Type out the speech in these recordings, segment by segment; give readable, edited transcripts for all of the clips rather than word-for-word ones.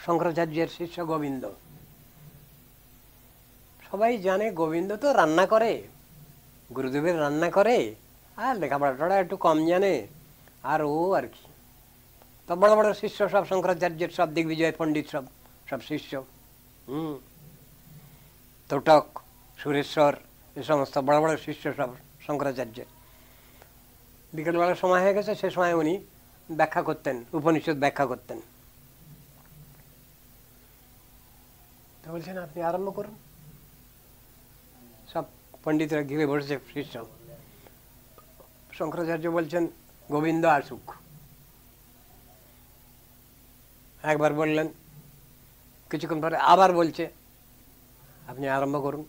শঙ্করাচার্যের শিষ্য গোবিন্দ। সবাই জানে গোবিন্দ তো রান্না করে, গুরুদেবের রান্না করে, আর লেখাপড়াটা একটু কম জানে, আর ও আর কি। তো বড় বড় শিষ্য সব শঙ্করাচার্যের, সব দিগ্বিজয় পণ্ডিত, সব সব শিষ্য। তোটক, সুরেশ্বর, এ সমস্ত বড় বড় শিষ্য সব শঙ্করাচার্যের। বিকেলবেলার সময় হয়ে গেছে, সে সময় উনি ব্যাখ্যা করতেন, উপনিষদ ব্যাখ্যা করতেন। তো বলছেন আপনি আরম্ভ করুন। সব পণ্ডিতরা ঘিরে বসেছে শিষ্য। শঙ্করাচার্য বলছেন গোবিন্দ আসুক। একবার বললেন, কিছুক্ষণ পরে আবার বলছে আপনি আরম্ভ করুন।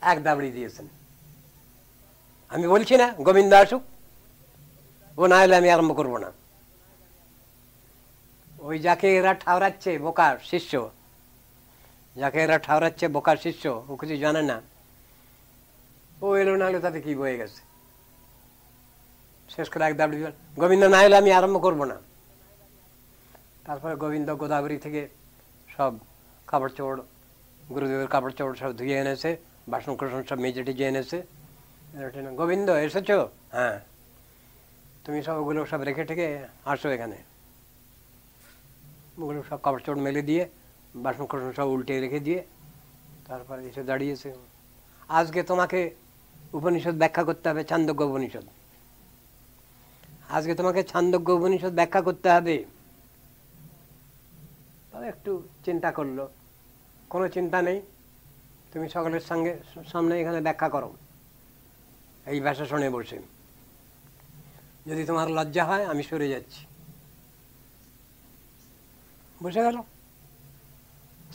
এক দাবড়ি দিয়েছেন, আমি বলছি না গোবিন্দ আসুক, ও না হলে আমি আরম্ভ করবো না। ওই যাকে এরা ঠাউরাচ্ছে বোকা শিষ্য, যাকে এরা ঠাউরাচ্ছে বোকা শিষ্য, ও কিছু জানে না, ও এলো না হলে তাতে কি বয়ে গেছে। শেষ করে এক দাবড়ি, গোবিন্দ না হলে আমি আরম্ভ করবো না। তারপরে গোবিন্দ গোদাবরী থেকে সব কাপড় চোপড়, গুরুদেবের কাপড় চোপড় সব ধুয়ে এনেছে, বাসন কোসন সব মেজে টেজে এনেছে। গোবিন্দ এসেছো? হ্যাঁ। তুমি সব ওগুলো সব রেখে ঠেকে আসো এখানে। ওগুলো সব কাপড় চোপড় মেলে দিয়ে, বাসন কোসন সব উল্টে রেখে দিয়ে তারপরে এসে দাঁড়িয়েছে। আজকে তোমাকে উপনিষদ ব্যাখ্যা করতে হবে, ছান্দোগ্য উপনিষদ। আজকে তোমাকে ছান্দোগ্য উপনিষদ ব্যাখ্যা করতে হবে। একটু চিন্তা করলো, কোনো চিন্তা নেই, তুমি সকলের সামনে এখানে ব্যাখ্যা করো এই ভাষা শুনে বসে। যদি তোমার লজ্জা হয় আমি সরে যাচ্ছি। বসে গেল,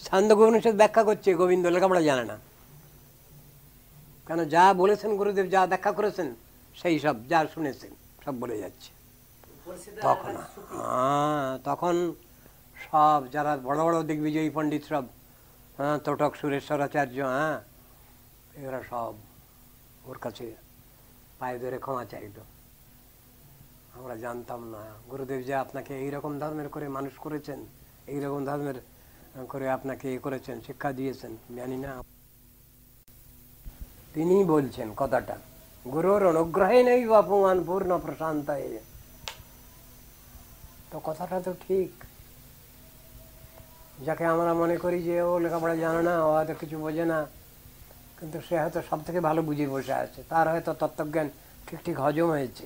ছান্দোগ্য উপনিষদ ব্যাখ্যা করছে। গোবিন্দ লেখাপড়া জানে না, কেন যা বলেছেন গুরুদেব, যা ব্যাখ্যা করেছেন সেই সব যা শুনেছেন সব বলে যাচ্ছে। তখন সব যারা বড় বড় দিগ্বিজয়ী পণ্ডিত সব, তোটক, সুরেশ্বরাচার্য, এরা সব ওর কাছে পায়ে ধরে ক্ষমা চাইল। আমরা জানতাম না গুরুদেব যে আপনাকে এইরকম ধর্মের করে মানুষ করেছেন, এইরকম ধর্মের করে আপনাকে এ করেছেন, শিক্ষা দিয়েছেন, জানি না। তিনি বলছেন কথাটা, গুরুর অনুগ্রহে নেই অপমান পূর্ণ প্রশান্ত। তো কথাটা তো ঠিক। যাকে আমরা মনে করি যে ও লেখাপড়া জানে না, ও হয়তো কিছু বোঝে না, কিন্তু সে হয়তো সব থেকে ভালো বুঝে বসে আছে, তার হয়তো তত্ত্বজ্ঞান ঠিক ঠিক হজম হয়েছে।